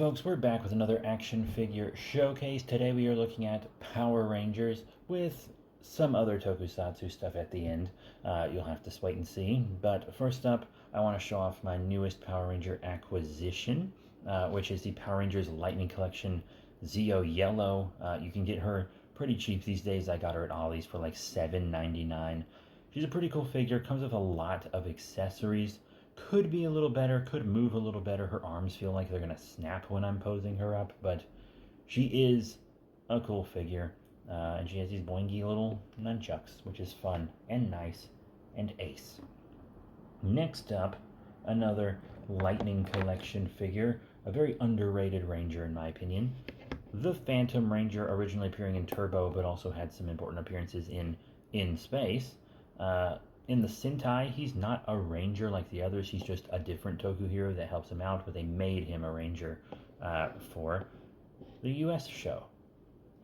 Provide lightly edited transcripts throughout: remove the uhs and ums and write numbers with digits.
folks, we're back with another action figure showcase. Today we are looking at Power Rangers with some other tokusatsu stuff at the end. You'll have to wait and see. But first up, I want to show off my newest Power Ranger acquisition, which is the Power Rangers Lightning Collection Zeo Yellow. You can get her pretty cheap these days. I got her at Ollie's for like $7.99. She's a pretty cool figure, comes with a lot of accessories. Could be a little better, could move a little better. Her arms feel like they're going to snap when I'm posing her up, but she is a cool figure. And she has these boingy little nunchucks, which is fun and nice and ace. Next up, another Lightning Collection figure, a very underrated Ranger in my opinion. The Phantom Ranger, originally appearing in Turbo, but also had some important appearances in Space. In the Sentai, he's not a ranger like the others. He's just a different Toku hero that helps him out, but they made him a ranger for the US show.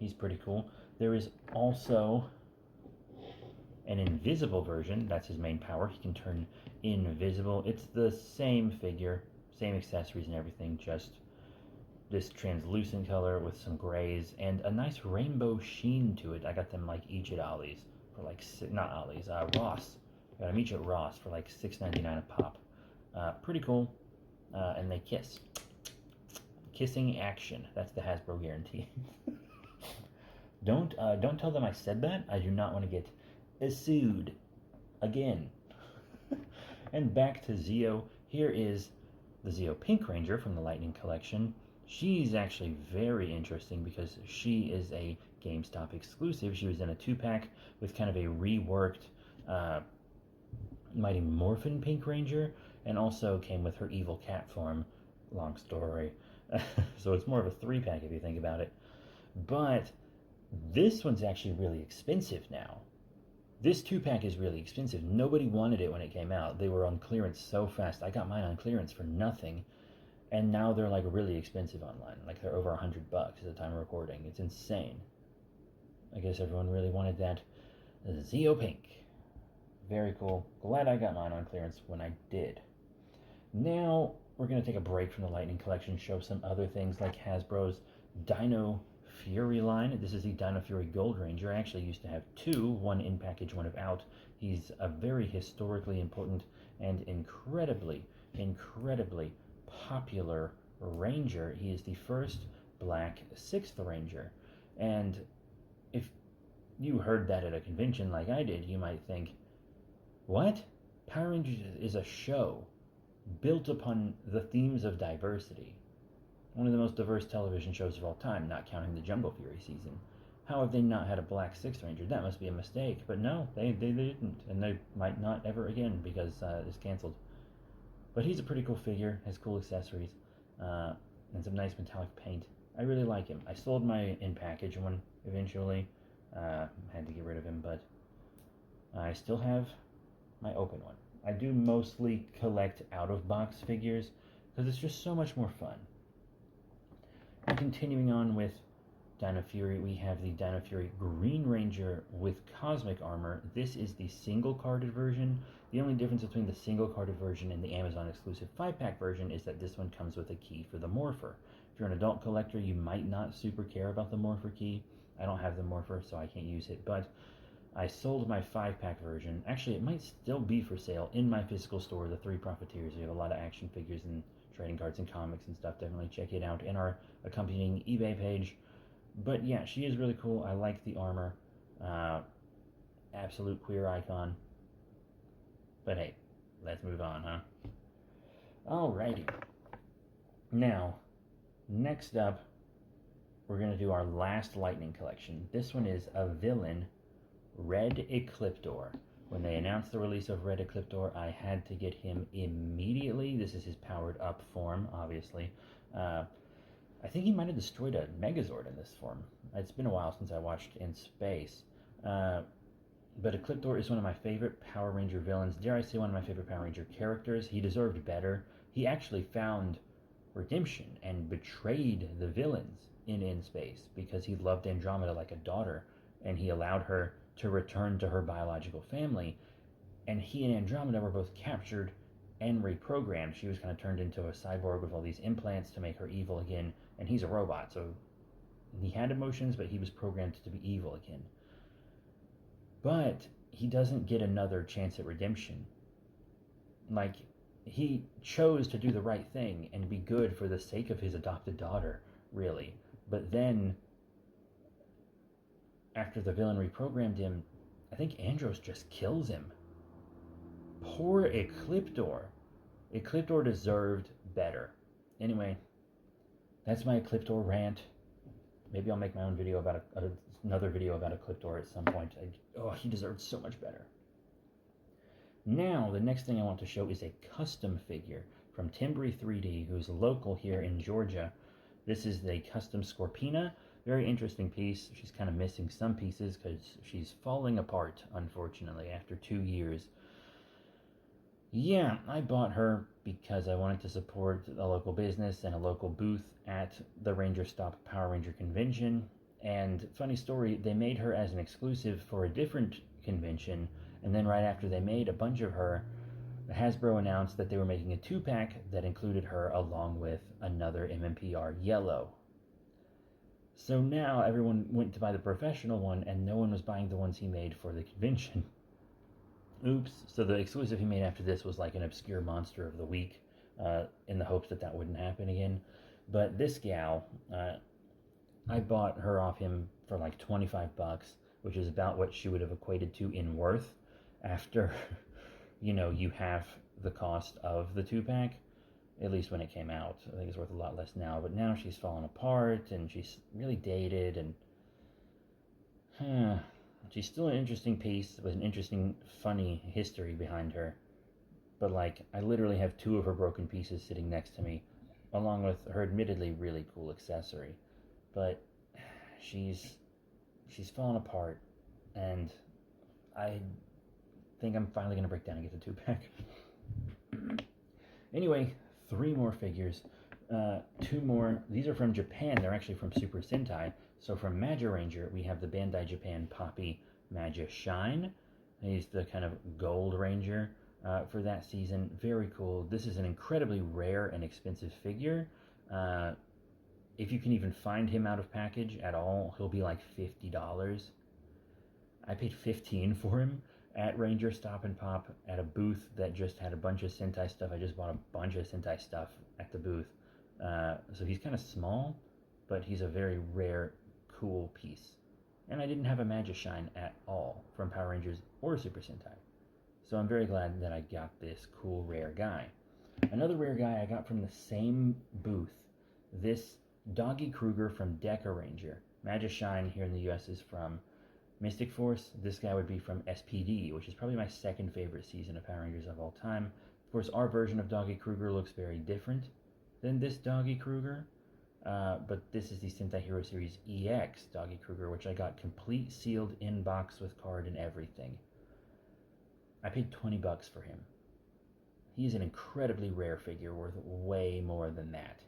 He's pretty cool. There is also an invisible version. That's his main power. He can turn invisible. It's the same figure, same accessories and everything, just this translucent color with some grays and a nice rainbow sheen to it. I got them like each at Ollie's for like, not Ollie's, Ross. I got them each at Ross for like $6.99 a pop. Pretty cool. And they kiss. Kissing action. That's the Hasbro guarantee. Don't tell them I said that. I do not want to get sued again. And back to Zeo. Here is the Zeo Pink Ranger from the Lightning Collection. She's actually very interesting because she is a GameStop exclusive. She was in a 2-pack with kind of a reworked Mighty Morphin Pink Ranger, and also came with her evil cat form. Long story. So it's more of a 3-pack if you think about it. But this one's actually really expensive now. This 2-pack is really expensive. Nobody wanted it when it came out. They were on clearance so fast. I got mine on clearance for nothing. And now they're like really expensive online. Like they're over $100 at the time of recording. It's insane. I guess everyone really wanted that Zeo Pink. Very cool. Glad I got mine on clearance when I did. Now we're going to take a break from the Lightning Collection, show some other things like Hasbro's Dino Fury line. This is the Dino Fury Gold Ranger. I actually used to have two, one in package, one out. He's a very historically important and incredibly popular Ranger. He is the first black 6th Ranger. And if you heard that at a convention like I did, you might think, what? Power Rangers is a show built upon the themes of diversity. One of the most diverse television shows of all time, not counting the Jungle Fury season. How have they not had a black 6th Ranger? That must be a mistake. But no, they didn't. And they might not ever again because it's canceled. But he's a pretty cool figure, has cool accessories, and some nice metallic paint. I really like him. I sold my in-package one eventually. Had to get rid of him, but I still have my open one. I do mostly collect out-of-box figures because it's just so much more fun. And continuing on with Dino Fury, we have the Dino Fury Green Ranger with Cosmic Armor. This is the single-carded version. The only difference between the single-carded version and the Amazon exclusive 5-pack version is that this one comes with a key for the Morpher. If you're an adult collector, you might not super care about the Morpher key. I don't have the Morpher, so I can't use it, but I sold my 5-pack version. Actually, it might still be for sale in my physical store, the Three Profiteers. We have a lot of action figures and trading cards and comics and stuff. Definitely check it out in our accompanying eBay page. But yeah, she is really cool. I like the armor. Absolute queer icon. But hey, let's move on, huh? Alrighty. Now, next up, we're going to do our last Lightning Collection. This one is a villain, Red Ecliptor. When they announced the release of Red Ecliptor, I had to get him immediately. This is his powered up form, obviously. I think he might have destroyed a Megazord in this form. It's been a while since I watched In Space. But Ecliptor is one of my favorite Power Ranger villains. Dare I say one of my favorite Power Ranger characters. He deserved better. He actually found redemption and betrayed the villains in Space because he loved Andromeda like a daughter, and he allowed her to return to her biological family. And he and Andromeda were both captured and reprogrammed. She was kind of turned into a cyborg with all these implants to make her evil again, and he's a robot, so he had emotions, but he was programmed to be evil again. But he doesn't get another chance at redemption. Like, he chose to do the right thing and be good for the sake of his adopted daughter, really. But then, after the villain reprogrammed him, I think Andros just kills him. Poor Ecliptor. Ecliptor deserved better. Anyway, that's my Ecliptor rant. Maybe I'll make my own video about another video about Ecliptor at some point. He deserved so much better. Now, the next thing I want to show is a custom figure from Timbri 3D, who's local here in Georgia. This is the custom Scorpina. Very interesting piece. She's kind of missing some pieces because she's falling apart, unfortunately, after 2 years. Yeah, I bought her because I wanted to support a local business and a local booth at the Ranger Stop Power Ranger convention. And funny story, they made her as an exclusive for a different convention, and then right after they made a bunch of her, Hasbro announced that they were making a 2-pack that included her along with another MMPR Yellow. So now everyone went to buy the professional one, and no one was buying the ones he made for the convention. Oops. So the exclusive he made after this was like an obscure monster of the week, in the hopes that wouldn't happen again. But this gal, I bought her off him for like $25, which is about what she would have equated to in worth after, you have the cost of the 2-pack, at least when it came out. I think it's worth a lot less now, but now she's fallen apart and she's really dated, and she's still an interesting piece with an interesting, funny history behind her. But I literally have 2 of her broken pieces sitting next to me, along with her admittedly really cool accessory. But she's fallen apart, and I think I'm finally going to break down and get the 2-pack. Anyway, 3 more figures. 2 more. These are from Japan. They're actually from Super Sentai. So from Magiranger, we have the Bandai Japan Poppy Magishine. He's the kind of gold ranger for that season. Very cool. This is an incredibly rare and expensive figure. If you can even find him out of package at all, he'll be like $50. I paid $15 for him at Ranger Stop and Pop at a booth that just had a bunch of Sentai stuff. I just bought a bunch of Sentai stuff at the booth. So he's kind of small, but he's a very rare, cool piece. And I didn't have a Magishine at all from Power Rangers or Super Sentai. So I'm very glad that I got this cool, rare guy. Another rare guy I got from the same booth. This Doggy Kruger from Deca Ranger. Magishine here in the US is from Mystic Force. This guy would be from SPD, which is probably my second favorite season of Power Rangers of all time. Of course, our version of Doggy Kruger looks very different than this Doggy Kruger. But this is the Sentai Hero Series EX Doggy Kruger, which I got complete sealed in box with card and everything. I paid $20 for him. He's an incredibly rare figure worth way more than that.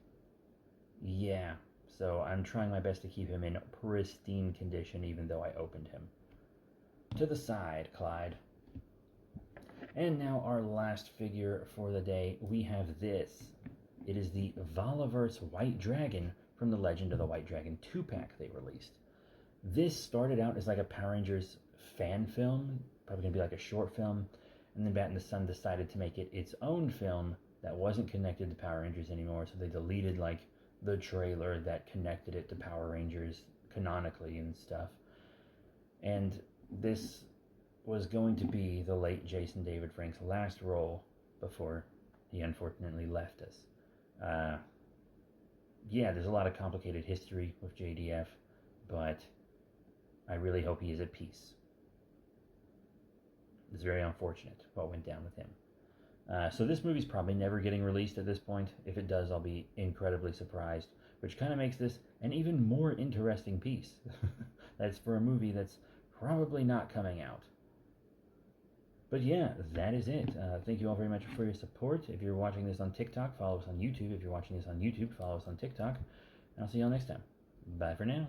Yeah, so I'm trying my best to keep him in pristine condition even though I opened him. To the side, Clyde. And now our last figure for the day, we have this. It is the Voliverse White Dragon from the Legend of the White Dragon 2-pack they released. This started out as like a Power Rangers fan film, probably going to be like a short film, and then Bat and the Sun decided to make it its own film that wasn't connected to Power Rangers anymore, so they deleted like the trailer that connected it to Power Rangers canonically and stuff. And this was going to be the late Jason David Frank's last role before he unfortunately left us. Yeah, there's a lot of complicated history with JDF, but I really hope he is at peace. It's very unfortunate what went down with him. So this movie's probably never getting released at this point. If it does, I'll be incredibly surprised, which kind of makes this an even more interesting piece. That's for a movie that's probably not coming out. But yeah, that is it. Thank you all very much for your support. If you're watching this on TikTok, follow us on YouTube. If you're watching this on YouTube, follow us on TikTok. And I'll see you all next time. Bye for now.